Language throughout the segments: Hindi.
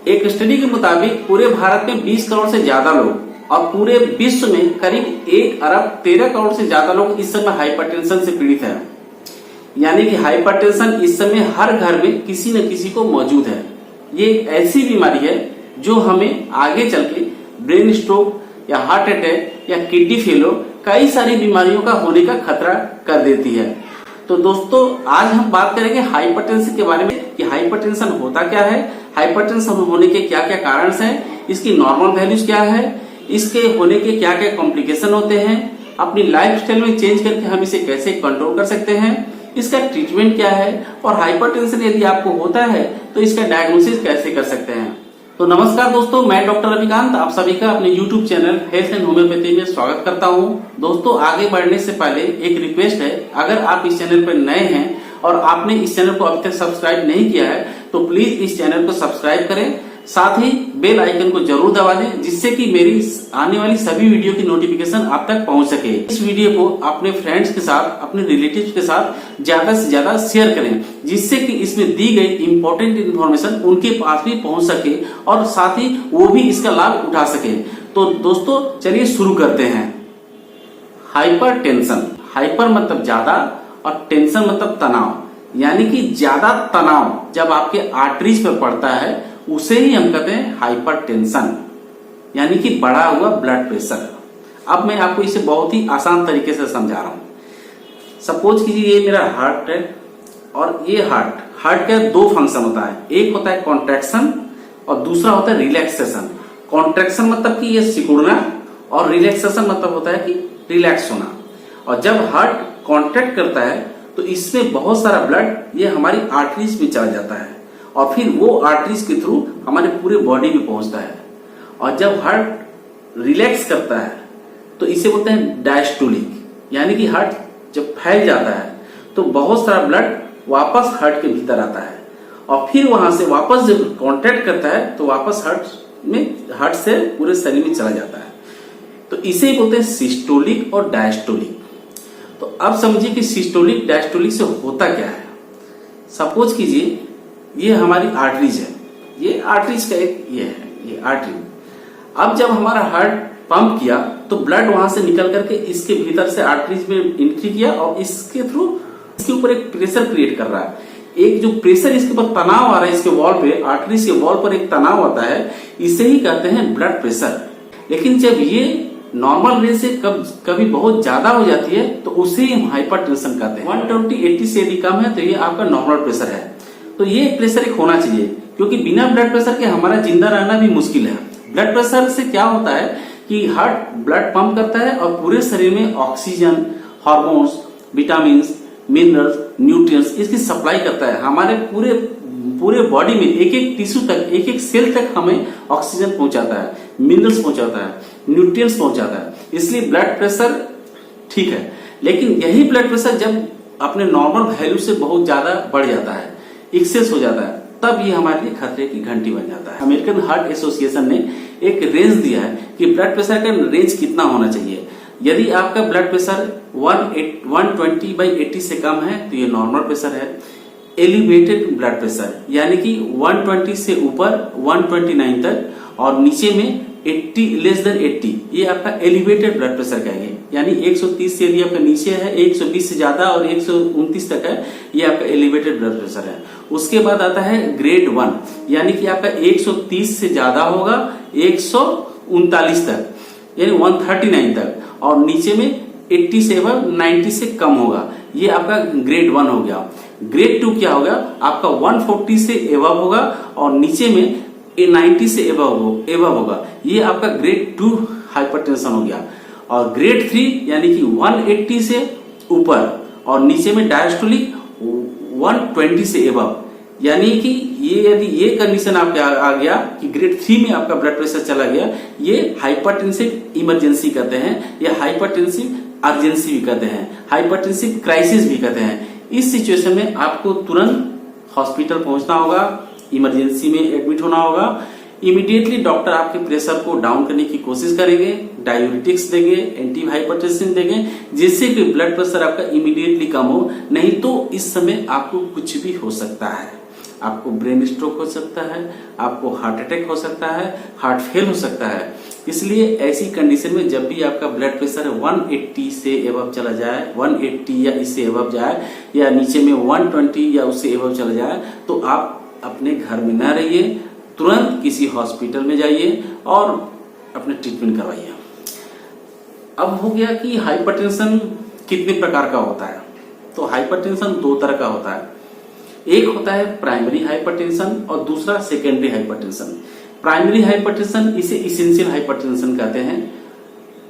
एक स्टडी के मुताबिक पूरे भारत में 20 करोड़ से ज्यादा लोग और पूरे विश्व में करीब 1 अरब 13 करोड़ से ज्यादा लोग इस समय हाइपरटेंशन से पीड़ित हैं। यानी कि हाइपरटेंशन इस समय हर घर में किसी न किसी को मौजूद है। ये एक ऐसी बीमारी है जो हमें आगे चल के ब्रेन स्ट्रोक या हार्ट अटैक या किडनी फेलियर कई सारी बीमारियों का होने का खतरा कर देती है। तो दोस्तों आज हम बात करेंगे हाइपरटेंशन के बारे में कि हाइपरटेंशन होता क्या है, हाइपरटेंशन होने के क्या क्या कारण हैं, इसकी नॉर्मल वैल्यूज क्या है, इसके होने के क्या क्या कॉम्प्लिकेशन होते हैं, अपनी लाइफस्टाइल में चेंज करके हम इसे कैसे कंट्रोल कर सकते हैं, इसका ट्रीटमेंट क्या है और हाइपरटेंशन यदि आपको होता है तो इसका डायग्नोसिस कैसे कर सकते हैं। तो नमस्कार दोस्तों, मैं डॉक्टर रविकांत आप सभी का अपने YouTube channel health and homeopathy में स्वागत करता हूं। दोस्तों आगे बढ़ने से पहले एक रिक्वेस्ट है, अगर आप इस चैनल पर नए हैं और आपने इस चैनल को अभी तक सब्सक्राइब नहीं किया है तो प्लीज इस चैनल को सब्सक्राइब करें, साथ ही बेल आइकन को जरूर दबा दें जिससे कि मेरी आने वाली सभी वीडियो की नोटिफिकेशन आप तक पहुंच सके। इस वीडियो को अपने फ्रेंड्स के साथ, अपने रिलेटिव्स के साथ ज्यादा से ज्यादा शेयर करें जिससे कि इसमें दी गई इंपॉर्टेंट इन्फॉर्मेशन उनके पास भी पहुंच सके और साथ ही वो भी इसका लाभ उठा सके। तो दोस्तों चलिए शुरू करते हैं। हाइपरटेंशन, हाइपर मतलब ज्यादा और टेंशन मतलब तनाव, यानी कि ज्यादा तनाव जब आपके आर्टरीज पर पड़ता है उसे ही हम कहते हैं हाइपरटेंशन, यानी कि बढ़ा हुआ ब्लड प्रेशर। अब मैं आपको इसे बहुत ही आसान तरीके से समझा रहा हूं। सपोज कीजिए ये मेरा हार्ट है और ये हार्ट का दो फंक्शन होता है, एक होता है कॉन्ट्रैक्शन और दूसरा होता है रिलैक्सेशन। कॉन्ट्रैक्शन मतलब कि ये सिकुड़ना और रिलैक्सेशन मतलब होता है कि रिलैक्स होना। और जब हार्ट कॉन्ट्रैक्ट करता है तो इसमें बहुत सारा ब्लड ये हमारी आर्टरीज में चला जाता है और फिर वो आर्टरीज के थ्रू हमारे पूरे बॉडी में पहुंचता है। और जब हार्ट रिलैक्स करता है तो इसे बोलते हैं डायस्टोलिक, यानी कि हार्ट जब फैल जाता है तो बहुत सारा ब्लड वापस हार्ट के भीतर आता है और फिर वहां से वापस जब कॉन्ट्रैक्ट करता है तो वापस हार्ट से पूरे शरीर में चला जाता है। तो इसे ही बोलते हैं सिस्टोलिक और डायस्टोलिक। तो अब समझिए कि सिस्टोलिक डायस्टोलिक से होता क्या है। सपोज कीजिए ये हमारी आर्टरीज है, ये आर्टरीज का एक ये आर्टरी। अब जब हमारा हार्ट पंप किया तो ब्लड वहां से निकल करके इसके भीतर से आर्टरीज में एंट्री किया और इसके थ्रू इसके ऊपर एक प्रेशर क्रिएट कर रहा है। एक जो प्रेशर इसके ऊपर तनाव आ रहा है, इसके वॉल पे, आर्टरीज के वॉल पर एक तनाव आता है, इसे ही कहते हैं ब्लड प्रेशर। लेकिन जब ये नॉर्मल रेंज से कभी बहुत ज्यादा हो जाती है तो उसे हम हाइपरटेंशन कहते हैं। 120/80 से यदि कम है तो ये आपका नॉर्मल प्रेशर है। तो ये प्रेशर एक होना चाहिए क्योंकि बिना ब्लड प्रेशर के हमारा जिंदा रहना भी मुश्किल है। ब्लड प्रेशर से क्या होता है कि हार्ट ब्लड पंप करता है और पूरे शरीर में oxygen, hormones, vitamin, minerals, nutrients इसकी सप्लाई करता है। हमारे पूरे बॉडी में एक एक टिश्यू तक, एक एक सेल तक हमें ऑक्सीजन पहुंचाता है, मिनरल्स पहुंचाता है, न्यूट्रिएंट्स पहुंचाता है। इसलिए ब्लड प्रेशर ठीक है। लेकिन यही ब्लड प्रेशर जब अपने नॉर्मल वैल्यू से बहुत ज्यादा बढ़ जाता है, एक्सेस हो जाता है, तब ये हमारे लिए खतरे की घंटी बन जाता है। अमेरिकन हार्ट एसोसिएशन ने एक रेंज दिया है कि ब्लड प्रेशर का रेंज कितना होना चाहिए। यदि आपका ब्लड प्रेशर 120/80 से कम है तो ये नॉर्मल प्रेशर है। एलिवेटेड ब्लड प्रेशर यानी कि 120 से ऊपर 129 तक और नीचे में 80 ये आपका एलिवेटेड ब्लड प्रेशर कहेंगे। यानी 130 से यदि आपका नीचे है, 120 से ज्यादा और 129 तक है, ये आपका एलिवेटेड ब्लड प्रेशर है। उसके बाद आता है ग्रेड 1, यानी कि आपका 130 से ज्यादा होगा 139 तक, यानी 139 तक, और नीचे में 80 से 90 से कम होगा, ये आपका ग्रेड 1 हो गया। ग्रेड 2 क्या होगा, आपका 140 से एबव होगा और नीचे में 90 से एबव होगा, ये आपका ग्रेड 2 हाइपरटेंशन हो गया। और ग्रेड 3 यानी कि 180 से ऊपर और नीचे में डायस्टोलिक 120 से एबव, यानी कि ये यदि ये कंडीशन आपके आ गया कि ग्रेड 3 में आपका ब्लड प्रेशर चला गया, ये हाइपरटेंसिव इमरजेंसी कहते हैं, या हाइपरटेंसिव अर्जेंसी भी कहते हैं, हाइपरटेंसिव क्राइसिस भी कहते हैं। इस सिचुएशन में आपको तुरंत हॉस्पिटल पहुंचना होगा, इमरजेंसी में एडमिट होना होगा। इमीडिएटली डॉक्टर आपके प्रेशर को डाउन करने की कोशिश करेंगे, डायूरेटिक्स देंगे, एंटी हाइपरटेंसिव देंगे, जिससे कि ब्लड प्रेशर आपका इमीडिएटली कम हो, नहीं तो इस समय आपको कुछ भी हो सकता है। आपको ब्रेन स्ट्रोक हो सकता है, आपको हार्ट अटैक हो सकता है, हार्ट फेल हो सकता है। इसलिए ऐसी कंडीशन में जब भी आपका ब्लड प्रेशर 180 से एबव चला जाए, 180 या इससे एबव जाए, या नीचे में 120 या उससे एबव चला जाए, तो आप अपने घर में न रहिए, तुरंत किसी हॉस्पिटल में जाइए और अपने ट्रीटमेंट करवाइए। अब हो गया कि हाइपरटेंशन कितने प्रकार का होता है। तो हाइपरटेंशन दो तरह का होता है, एक होता है प्राइमरी हाइपरटेंशन और दूसरा सेकेंडरी हाइपरटेंशन। प्राइमरी हाइपरटेंशन इसे इसेंशियल हाइपरटेंशन कहते हैं।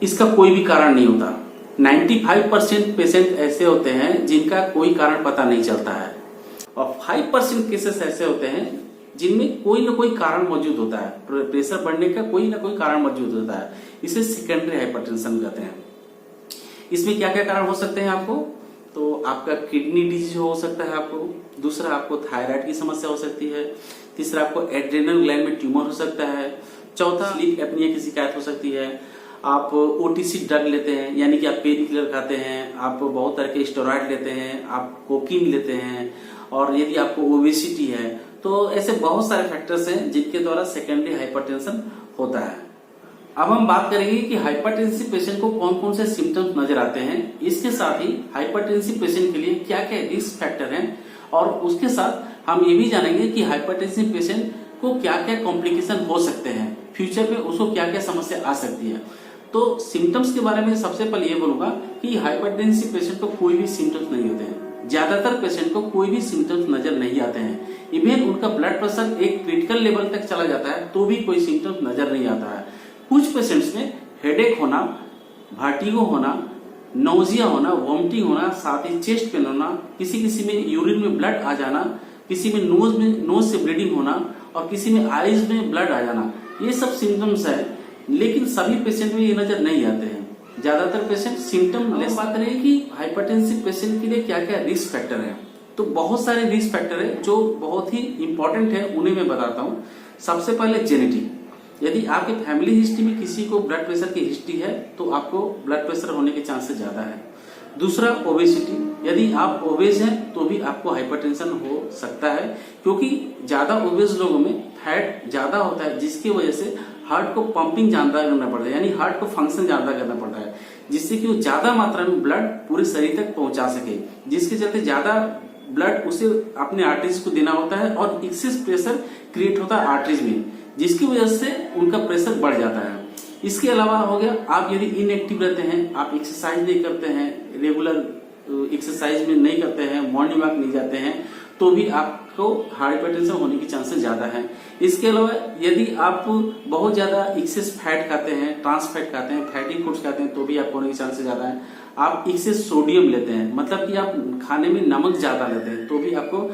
इसका कोई भी कारण नहीं होता। 95% पेशेंट ऐसे होते हैं जिनका कोई कारण पता नहीं चलता है, और 5% केसेस ऐसे होते हैं जिनमें कोई ना कोई कारण मौजूद होता है, प्रेशर बढ़ने का कोई ना कोई कारण मौजूद होता है। इसे सेकेंडरी हाइपरटेंशन कहते हैं। इसमें क्या क्या कारण हो सकते हैं आपको? तो आपका किडनी डिजीज हो सकता है आपको, दूसरा आपको थायराइड की समस्या हो सकती है, तीसरा आपको एड्रेनल ग्लैंड में ट्यूमर हो सकता है, चौथा स्लीप एपनिया की शिकायत हो सकती है, आप ओटीसी ड्रग लेते हैं यानी कि आप पेन किलर खाते हैं, आप बहुत तरह के स्टेरॉइड लेते हैं, आप कोकीन लेते हैं, और यदि आपको ओबेसिटी है, तो ऐसे बहुत सारे फैक्टर्स हैं जिनके द्वारा सेकेंडरी हाइपरटेंशन होता है। अब हम बात करेंगे कि हाइपरटेंसिव पेशेंट को कौन कौन से सिम्टम्स नजर आते हैं, इसके साथ ही हाइपरटेंसिव पेशेंट के लिए क्या क्या रिस्क फैक्टर हैं, और उसके साथ हम ये भी जानेंगे कि हाइपरटेंसिव पेशेंट को क्या क्या कॉम्प्लिकेशन हो सकते हैं, फ्यूचर में उसको क्या क्या समस्या आ सकती है। तो सिम्टम्स के बारे में सबसे पहले ये बोलूंगा कि हाइपरटेंसिव पेशेंट को कोई भी सिम्टम्स नहीं होते हैं। ज्यादातर पेशेंट को कोई भी सिम्टम्स नजर नहीं आते हैं। इवन उनका ब्लड प्रेशर एक क्रिटिकल लेवल तक चला जाता है तो भी कोई सिम्टम्स नजर नहीं आता है। कुछ पेशेंट्स में हेडेक होना, वर्टिगो होना, नोजिया होना, वॉमिटिंग होना, साथ ही चेस्ट पेन होना, किसी किसी में यूरिन में ब्लड आ जाना, किसी में नोज से ब्लीडिंग होना, और किसी में आईज में ब्लड आ जाना, ये सब सिम्टम्स है। लेकिन सभी पेशेंट में ये नजर नहीं आते हैं। ज्यादातर पेशेंट सिम्टम लेस। बात करें कि हाइपरटेंसिव पेशेंट के लिए क्या क्या रिस्क फैक्टर है, तो बहुत सारे रिस्क फैक्टर है जो बहुत ही इंपॉर्टेंट है, उन्हें मैं बताता हूँ। सबसे पहले जेनेटिक। यदि आपके फैमिली हिस्ट्री में किसी को ब्लड प्रेशर की हिस्ट्री है तो आपको ब्लड प्रेशर होने के चांसेस ज्यादा है। दूसरा ओबेसिटी, यदि आप ओबेस हैं तो भी आपको हाइपरटेंशन हो सकता है, क्योंकि ज्यादा ओबेस लोगों में फैट ज्यादा होता है, जिसकी वजह से हार्ट को पंपिंग ज्यादा करना पड़ता है, यानी हार्ट को फंक्शन ज्यादा करना पड़ता है, जिससे कि वो ज्यादा मात्रा में ब्लड पूरे शरीर तक पहुंचा सके, जिसके चलते ज्यादा ब्लड उसे अपने आर्टरीज को देना होता है और एक्सेस प्रेशर क्रिएट होता है आर्टरीज में, जिसकी वजह से उनका प्रेशर बढ़ जाता है। इसके अलावा हो गया, आप यदि इनएक्टिव रहते हैं, आप एक्सरसाइज नहीं करते हैं, रेगुलर एक्सरसाइज में नहीं करते हैं, मॉर्निंग वॉक नहीं जाते हैं, तो भी आपको हाइपरटेंशन होने की चांसेस ज्यादा है। इसके अलावा यदि आप बहुत ज्यादा एक्सेस फैट खाते हैं, ट्रांस फैट खाते हैं, फैटी फूड्स खाते हैं, तो भी आपको होने की चांसेस ज्यादा है। आप एक्सेस सोडियम लेते हैं, मतलब कि आप खाने में नमक ज्यादा लेते हैं, तो भी आपको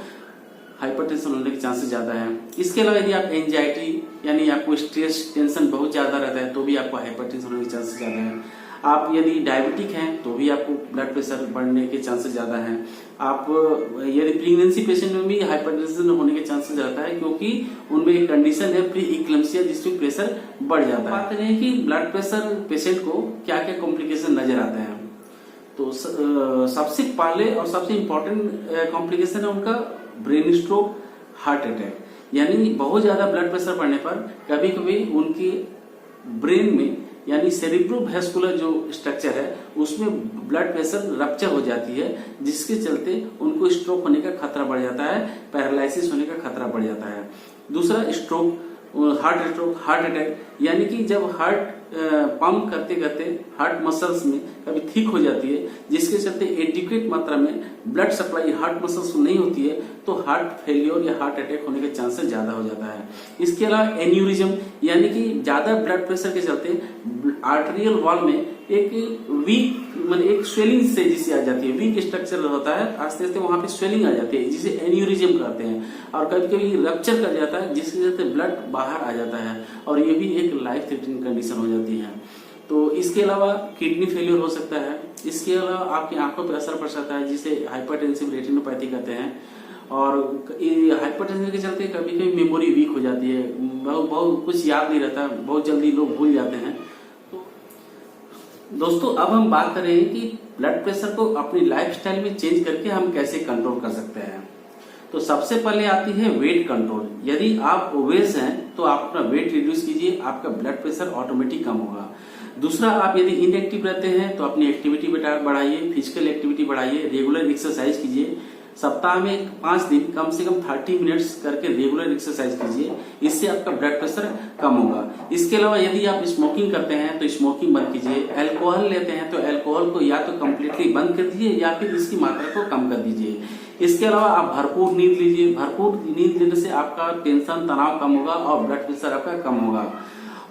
हाइपरटेंशन होने के चांसेस ज्यादा है। इसके अलावा यदि आप एंजाइटी यानी आपको स्ट्रेस टेंशन बहुत ज्यादा रहता है, तो भी आपको हाइपरटेंशन होने के चांसेस ज्यादा है। आप यदि डायबिटिक हैं तो भी आपको ब्लड प्रेशर बढ़ने के चांसेस ज्यादा हैं। आप यदि प्रेगनेंसी पेशेंट में भी हाइपरटेंशन होने के चांसेस रहता है, क्योंकि उनमें एक कंडीशन है प्री इक्लेम्सिया, जिसमें प्रेशर बढ़ जाता है। बात करें कि ब्लड प्रेशर पेशेंट को क्या क्या कॉम्प्लिकेशन नजर आते हैं, तो सबसे पहले और सबसे इम्पोर्टेंट कॉम्प्लिकेशन है उनका ब्रेन स्ट्रोक, हार्ट अटैक। यानी बहुत ज्यादा ब्लड प्रेशर बढ़ने पर कभी कभी उनकी ब्रेन में यानी सेरिब्रोवैस्कुलर जो स्ट्रक्चर है उसमें ब्लड प्रेशर रप्चर हो जाती है, जिसके चलते उनको स्ट्रोक होने का खतरा बढ़ जाता है, पैरालिसिस होने का खतरा बढ़ जाता है। दूसरा स्ट्रोक, हार्ट अटैक, यानी कि जब हार्ट पंप करते करते हार्ट मसल्स में कभी थिक हो जाती है, जिसके चलते एडिक्वेट मात्रा में ब्लड सप्लाई हार्ट मसल्स को नहीं होती है, तो हार्ट फेलियर या हार्ट अटैक होने के चांसेस ज्यादा हो जाता है। इसके अलावा एन्यूरिज्म, यानी कि ज्यादा ब्लड प्रेशर के चलते आर्टेरियल वॉल में एक वीक मतलब एक स्वेलिंग से जिसे आ जाती है, वीक स्ट्रक्चर होता है, आस्ते आस्ते वहां पे स्वेलिंग आ जाती है, जिसे एन्यूरिज्म कहते हैं, और कभी कभी रप्चर कर जाता है, जिसके चलते ब्लड बाहर आ जाता है, और ये भी एक लाइफ थ्रेटनिंग कंडीशन हो जाती है। तो इसके अलावा किडनी फेलियर हो सकता है। इसके अलावा आपकी आंखों पर असर पड़ सकता है, जिसे हाइपरटेंसिव रेटिनोपैथी कहते हैं, और हाइपरटेंशन के चलते कभी कभी मेमोरी वीक हो जाती है, बहुत कुछ याद नहीं रहता, बहुत जल्दी लोग भूल जाते हैं। तो दोस्तों, अब हम बात करें कि ब्लड प्रेशर को अपनी लाइफस्टाइल में चेंज करके हम कैसे कंट्रोल कर सकते हैं। तो सबसे पहले आती है वेट कंट्रोल। यदि आप ओबेस हैं तो आप अपना वेट रिड्यूस कीजिए, आपका ब्लड प्रेशर ऑटोमेटिक कम होगा। दूसरा, आप यदि इनएक्टिव रहते हैं तो अपनी एक्टिविटी बढ़ाइए, फिजिकल एक्टिविटी बढ़ाइए, रेगुलर एक्सरसाइज कीजिए। सप्ताह में 5 दिन कम से कम 30 मिनट्स करके रेगुलर एक्सरसाइज कीजिए, इससे आपका ब्लड प्रेशर कम होगा। इसके अलावा यदि आप स्मोकिंग करते हैं तो स्मोकिंग बंद कीजिए। अल्कोहल लेते हैं तो अल्कोहल को या तो कम्प्लीटली बंद कर दीजिए या फिर इसकी मात्रा को कम कर दीजिए। इसके अलावा आप भरपूर नींद लीजिए। भरपूर नींद लेने से आपका टेंशन तनाव कम होगा और ब्लड प्रेशर आपका कम होगा।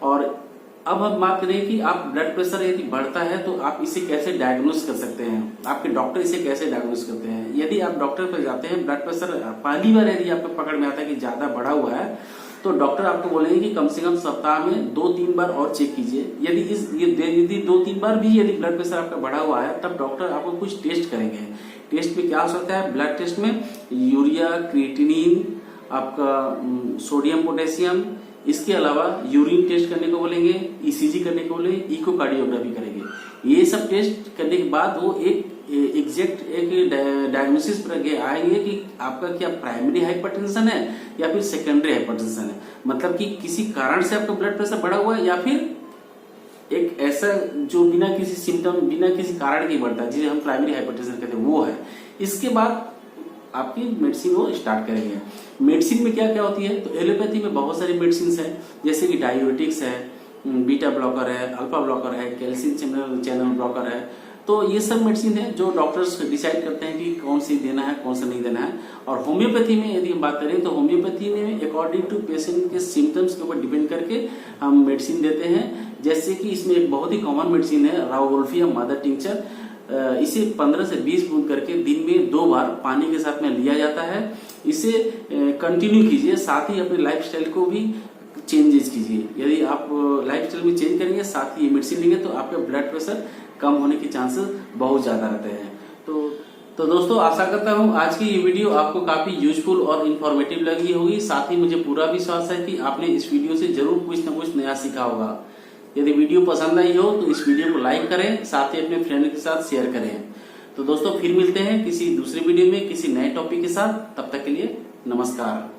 और अब हम बात करें कि आप ब्लड प्रेशर यदि बढ़ता है तो आप इसे कैसे डायग्नोस कर सकते हैं, आपके डॉक्टर इसे कैसे डायग्नोस करते हैं। यदि आप डॉक्टर पर जाते हैं, ब्लड प्रेशर पहली बार यदि आपको पकड़ में आता है कि ज्यादा बढ़ा हुआ है, तो डॉक्टर आपको बोलेंगे कि कम से कम सप्ताह में 2-3 बार और चेक कीजिए। यदि 2-3 बार भी यदि ब्लड प्रेशर आपका बढ़ा हुआ है, तब डॉक्टर आपको कुछ टेस्ट करेंगे। टेस्ट में क्या हो सकता है, ब्लड टेस्ट में यूरिया, क्रिएटिनिन, आपका सोडियम, पोटेशियम, इसके अलावा यूरिन टेस्ट करने को बोलेंगे, ईसीजी करने को बोलेंगे, इकोकार्डियोग्राफी करेंगे। ये सब टेस्ट करने के बाद वो एक एग्जैक्ट एक डायग्नोसिस पर आएंगे कि आपका क्या प्राइमरी हाइपरटेंशन है या फिर सेकेंडरी हाइपरटेंशन है। मतलब कि किसी कारण से आपका ब्लड प्रेशर बढ़ा हुआ है या फिर एक ऐसा जो बिना किसी सिम्टम, बिना किसी कारण के बढ़ता है, जिसे हम प्राइमरी हाइपरटेंशन कहते हैं, वो है। इसके बाद आपकी मेडिसिन वो स्टार्ट करेंगे। मेडिसिन में क्या क्या होती है, तो एलोपैथी में बहुत सारी मेडिसिन है, जैसे कि डायबिटिक्स है, बीटा ब्लॉकर है, अल्फा ब्लॉकर है, कैल्शियम चैनल ब्लॉकर है। तो ये सब मेडिसिन है जो डॉक्टर्स डिसाइड करते हैं कि कौन सी देना है, कौन सा नहीं देना है। और होम्योपैथी में यदि हम बात करें तो होम्योपैथी में अकॉर्डिंग टू पेशेंट के सिम्टम्स के ऊपर डिपेंड करके हम मेडिसिन देते हैं। जैसे कि इसमें एक बहुत ही कॉमन मेडिसिन है राउडोल्फिया मदर टिंचर। इसे 15 से 20 बूंद करके दिन में 2 बार पानी के साथ में लिया जाता है। इसे कंटिन्यू कीजिए, साथ ही अपने लाइफस्टाइल को भी चेंजेस कीजिए। यदि आप लाइफस्टाइल में चेंज करेंगे, साथ ही ये मेडिसिन लेंगे, तो आपका ब्लड प्रेशर कम होने के चांसेस बहुत ज्यादा रहते हैं। तो दोस्तों, आशा करता हूँ आज की ये वीडियो आपको काफी यूजफुल और इन्फॉर्मेटिव लगी होगी। साथ ही मुझे पूरा विश्वास है कि आपने इस वीडियो से जरूर कुछ न कुछ नया सीखा होगा। यदि वीडियो पसंद आई हो तो इस वीडियो को लाइक करें, साथ ही अपने फ्रेंड के साथ शेयर करें। तो दोस्तों, फिर मिलते हैं किसी दूसरे वीडियो में किसी नए टॉपिक के साथ। तब तक के लिए नमस्कार।